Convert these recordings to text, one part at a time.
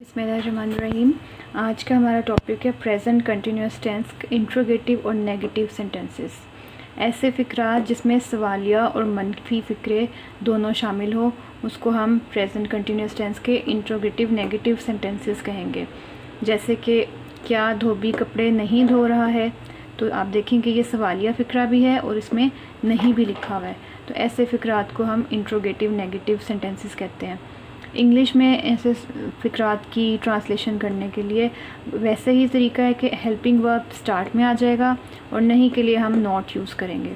बिस्मिल्लाहिर्रहमानिर्रहीम। आज का हमारा टॉपिक है प्रेजेंट कंटिन्यूस टेंस, इंट्रोगेटिव और नेगेटिव सेंटेंसेस। ऐसे फ़िक्रात जिसमें सवालिया और मनफी फ़िक्रे दोनों शामिल हो उसको हम प्रेजेंट कंटिन्यूस टेंस के इंट्रोगेटिव नेगेटिव सेंटेंसेस कहेंगे। जैसे कि क्या धोबी कपड़े नहीं धो रहा है, तो आप देखेंगे ये सवालिया फ़िक्रा भी है और इसमें नहीं भी लिखा हुआ है। तो ऐसे फ़िक्रात को हम इंट्रोगेटिव नेगेटिव सेंटेंसेस कहते हैं। इंग्लिश में ऐसे फ़िक्रात की ट्रांसलेशन करने के लिए वैसे ही तरीका है कि हेल्पिंग वर्ब स्टार्ट में आ जाएगा और नहीं के लिए हम नॉट यूज़ करेंगे।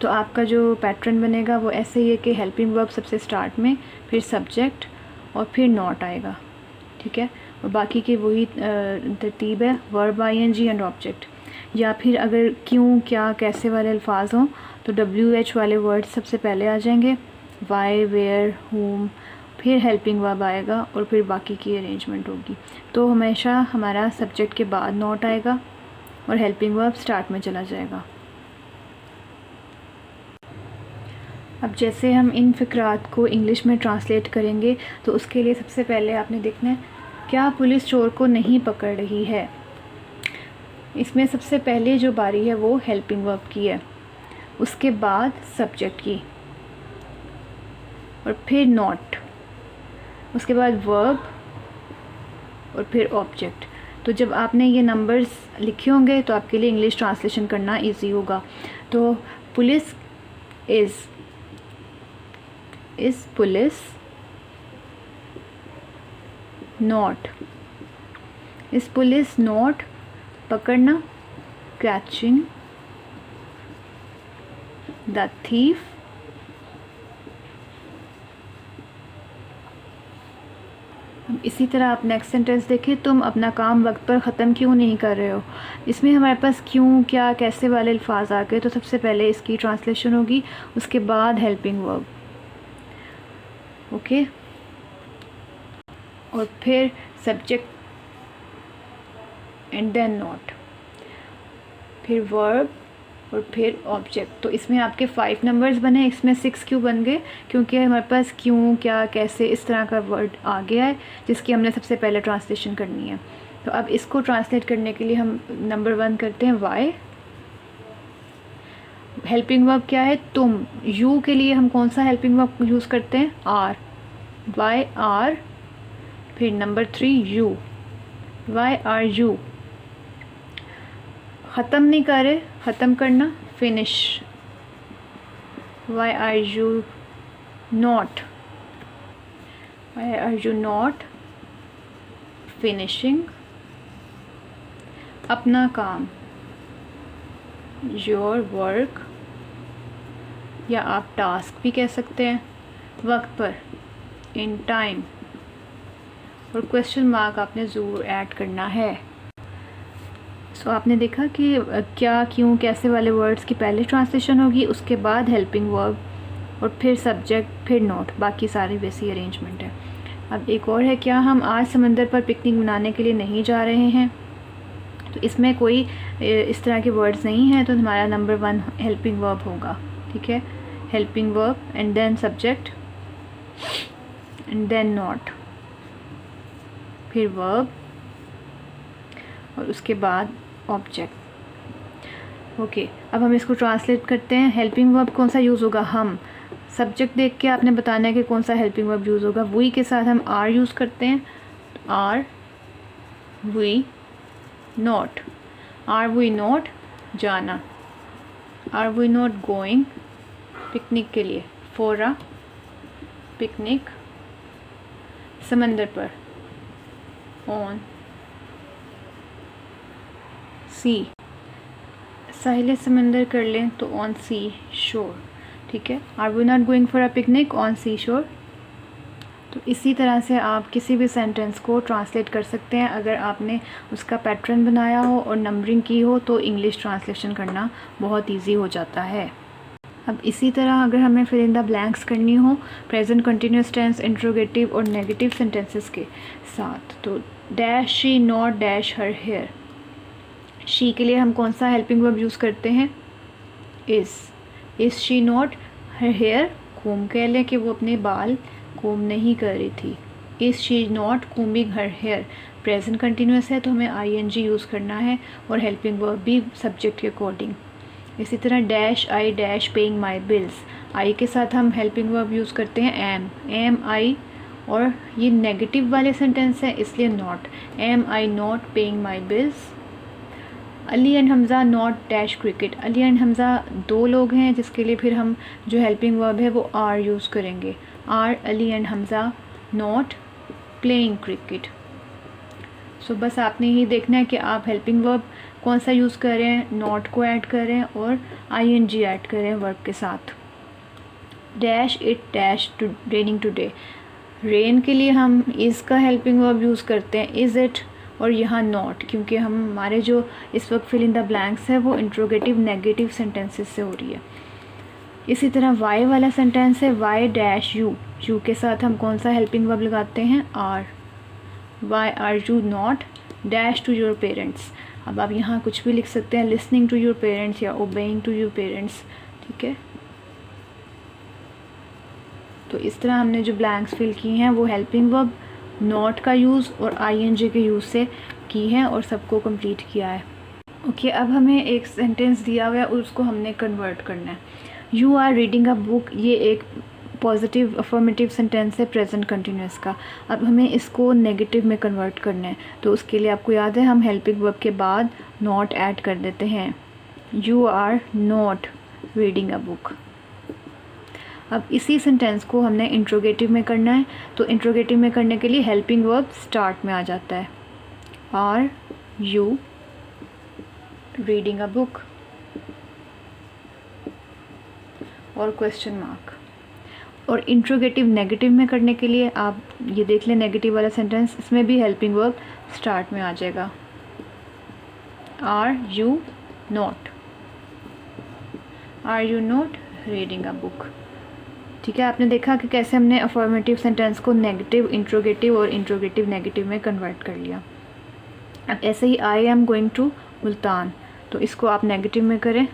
तो आपका जो पैटर्न बनेगा वो ऐसे ही है कि हेल्पिंग वर्ब सबसे स्टार्ट में, फिर सब्जेक्ट और फिर नॉट आएगा, ठीक है। और बाकी की वही तरतीब है, वर्ब आईएनजी एंड ऑब्जेक्ट। या फिर अगर क्यों, क्या, कैसे वाले अल्फाज हों तो WH वाले वर्ड सबसे पहले आ जाएंगे, वाई, वेयर, होम, फिर हेल्पिंग वर्ब आएगा और फिर बाकी की अरेंजमेंट होगी। तो हमेशा हमारा सब्जेक्ट के बाद नॉट आएगा और हेल्पिंग वर्ब स्टार्ट में चला जाएगा। अब जैसे हम इन फ़िक्रात को इंग्लिश में ट्रांसलेट करेंगे तो उसके लिए सबसे पहले आपने देखना है क्या पुलिस चोर को नहीं पकड़ रही है। इसमें सबसे पहले जो बारी है वो हेल्पिंग वर्ब की है, उसके बाद सब्जेक्ट की और फिर नॉट, उसके बाद वर्ब और फिर ऑब्जेक्ट। तो जब आपने ये नंबर्स लिखे होंगे तो आपके लिए इंग्लिश ट्रांसलेशन करना इजी होगा। तो police is police not, is police not पकड़ना, कैचिंग द थीफ, इसी तरह आप नेक्स्ट सेंटेंस देखें, तुम अपना काम वक्त पर ख़त्म क्यों नहीं कर रहे हो। इसमें हमारे पास क्यों, क्या, कैसे वाले अल्फाज आ गए, तो सबसे पहले इसकी ट्रांसलेशन होगी, उसके बाद हेल्पिंग वर्ब, ओके, और फिर सब्जेक्ट एंड देन नॉट, फिर वर्ब और फिर ऑब्जेक्ट। तो इसमें आपके 5 नंबर्स बने, इसमें 6 क्यों बन गए, क्योंकि हमारे पास क्यों, क्या, कैसे इस तरह का वर्ड आ गया है जिसकी हमने सबसे पहले ट्रांसलेशन करनी है। तो अब इसको ट्रांसलेट करने के लिए हम नंबर 1 करते हैं वाई। हेल्पिंग वर्ब क्या है, तुम। यू के लिए हम कौन सा हेल्पिंग वर्ब यूज़ करते हैं, आर, वाई आर, फिर number 3 you, why are you. ख़त्म नहीं कर रहे, ख़त्म करना, finish, why are you not, why are you not finishing अपना काम, योर वर्क, या आप टास्क भी कह सकते हैं, वक्त पर, इन टाइम, और क्वेश्चन मार्क आपने ज़रूर ऐड करना है। सो आपने देखा कि क्या, क्यों, कैसे वाले वर्ड्स की पहले ट्रांसलेशन होगी, उसके बाद हेल्पिंग वर्ब और फिर सब्जेक्ट, फिर नोट, बाकी सारी वैसी अरेंजमेंट है। अब एक और है, क्या हम आज समंदर पर पिकनिक मनाने के लिए नहीं जा रहे हैं। तो इसमें कोई इस तरह के वर्ड्स नहीं हैं, तो हमारा नंबर 1 हेल्पिंग वर्ब होगा, ठीक है। Helping verb and then subject and then not, फिर वर्ब और उसके बाद ऑब्जेक्ट, ओके। अब हम इसको ट्रांसलेट करते हैं। हेल्पिंग वर्ब कौन सा यूज़ होगा, हम। सब्जेक्ट देख के आपने बताना है कि कौन सा हेल्पिंग वर्ब यूज़ होगा। वी के साथ हम आर यूज़ करते हैं, are we not, are we not जाना, are we not going picnic के लिए, फॉर अ पिकनिक, समंदर पर, ऑन सी, साहिल समंदर कर लें तो ऑन सी शोर, ठीक है। Are we not going for a picnic on sea shore. तो इसी तरह से आप किसी भी सेंटेंस को ट्रांसलेट कर सकते हैं। अगर आपने उसका पैटर्न बनाया हो और नंबरिंग की हो तो इंग्लिश ट्रांसलेशन करना बहुत ईजी हो जाता है। अब इसी तरह अगर हमें फिल इन द ब्लैंक्स करनी हो प्रेजेंट कंटिन्यूस टेंस, इंट्रोगेटिव और नेगेटिव सेंटेंसेस के साथ, तो dash she not dash her hair. She के लिए हम कौन सा हेल्पिंग वर्ब यूज़ करते हैं, is she not her here, come कह लें कि वो अपने बाल कोम नहीं कर रही थी, is she not coming her here, present continuous है तो हमें ING यूज़ करना है और हेल्पिंग वर्ब भी सब्जेक्ट के अकॉर्डिंग। इसी तरह dash I dash paying my bills, I के साथ हम हेल्पिंग वर्ब यूज़ करते हैं एम आई, और ये नेगेटिव वाले सेंटेंस है इसलिए not, am I not paying my bills. Ali and Hamza not dash cricket, Ali and Hamza दो लोग हैं जिसके लिए फिर हम जो हेल्पिंग वर्ब है वो आर यूज़ करेंगे, are Ali and Hamza not playing cricket. So बस आपने ही देखना है कि आप हेल्पिंग वर्ब कौन सा यूज़ करें, नॉट को ऐड करें और ING ऐड करें वर्ब के साथ। Dash it dash raining today, rain के लिए हम इज़ का हेल्पिंग वर्ब यूज़ करते हैं, इज़ इट, और यहाँ नॉट, क्योंकि हमारे जो इस वक्त फिल इन द ब्लैंक्स है वो इंट्रोगेटिव नेगेटिव सेंटेंसेस से हो रही है। इसी तरह वाई वाला सेंटेंस है वाई डैश यू, यू के साथ हम कौन सा हेल्पिंग वर्ब लगाते हैं, are, why are you not dash to your parents. अब आप यहाँ कुछ भी लिख सकते हैं, लिसनिंग टू योर पेरेंट्स या ओबेइंग टू योर पेरेंट्स, ठीक है। तो इस तरह हमने जो ब्लैंक्स फिल की हैं वो हेल्पिंग वर्ब, नॉट का यूज़ और ING के यूज़ से की है और सबको कंप्लीट किया है। ओके, अब हमें एक सेंटेंस दिया हुआ है और उसको हमने कन्वर्ट करना है। You are reading a book, ये एक पॉजिटिव अफर्मेटिव सेंटेंस है प्रेजेंट कंटिन्यूस का। अब हमें इसको नेगेटिव में कन्वर्ट करना है, तो उसके लिए आपको याद है हम हेल्पिंग वर्ब के बाद नॉट ऐड कर देते हैं, you are not reading a book. अब इसी सेंटेंस को हमने इंट्रोगेटिव में करना है, तो इंट्रोगेटिव में करने के लिए हेल्पिंग वर्ब स्टार्ट में आ जाता है, are you reading a book और क्वेश्चन मार्क। और इंट्रोगेटिव नेगेटिव में करने के लिए आप ये देख लें नेगेटिव वाला सेंटेंस, इसमें भी हेल्पिंग वर्ब स्टार्ट में आ जाएगा, are you not reading a book. ठीक है, आपने देखा कि कैसे हमने अफर्मेटिव सेंटेंस को नेगेटिव इंट्रोगेटिव और इंट्रोगेटिव नेगेटिव में कन्वर्ट कर लिया। अब ऐसे ही I am going to Multan, तो इसको आप नेगेटिव में करें,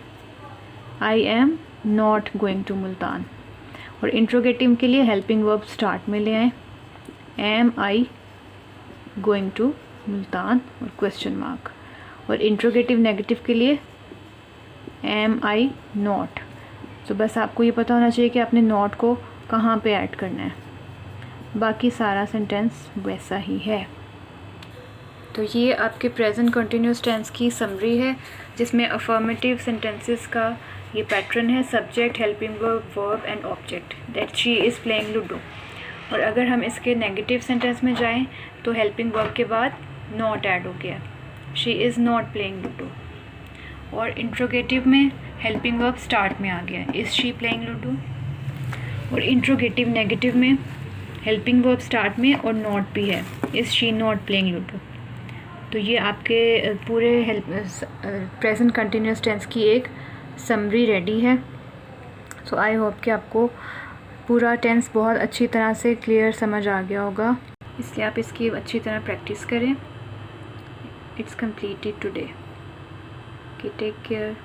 I am not going to Multan. और इंट्रोगेटिव के लिए हेल्पिंग वर्ब स्टार्ट में ले आए, am I going to Multan और क्वेश्चन मार्क। और इंट्रोगेटिव नेगेटिव के लिए एम आई नॉट। तो बस आपको ये पता होना चाहिए कि आपने नॉट को कहाँ पे ऐड करना है, बाकी सारा सेंटेंस वैसा ही है। तो ये आपके प्रेजेंट कंटिन्यूस टेंस की समरी है जिसमें अफर्मेटिव सेंटेंसेस का ये पैटर्न है, subject, helping verb, verb and object, that she is playing ludo. और अगर हम इसके नेगेटिव सेंटेंस में जाएं तो हेल्पिंग वर्ब के बाद नॉट ऐड हो गया, she is not playing ludo. और इंट्रोगेटिव में हेल्पिंग वर्ब स्टार्ट में आ गया, इज़ शी प्लेइंग लूडो। और इंट्रोगेटिव नेगेटिव में हेल्पिंग वर्ब स्टार्ट में और नॉट भी है, is she not playing ludo. तो ये आपके पूरे प्रेजेंट कंटिन्यूस टेंस की एक समरी रेडी है। सो आई होप कि आपको पूरा टेंस बहुत अच्छी तरह से क्लियर समझ आ गया होगा, इसलिए आप इसकी अच्छी तरह प्रैक्टिस करें। It's completed today. Okay, take care.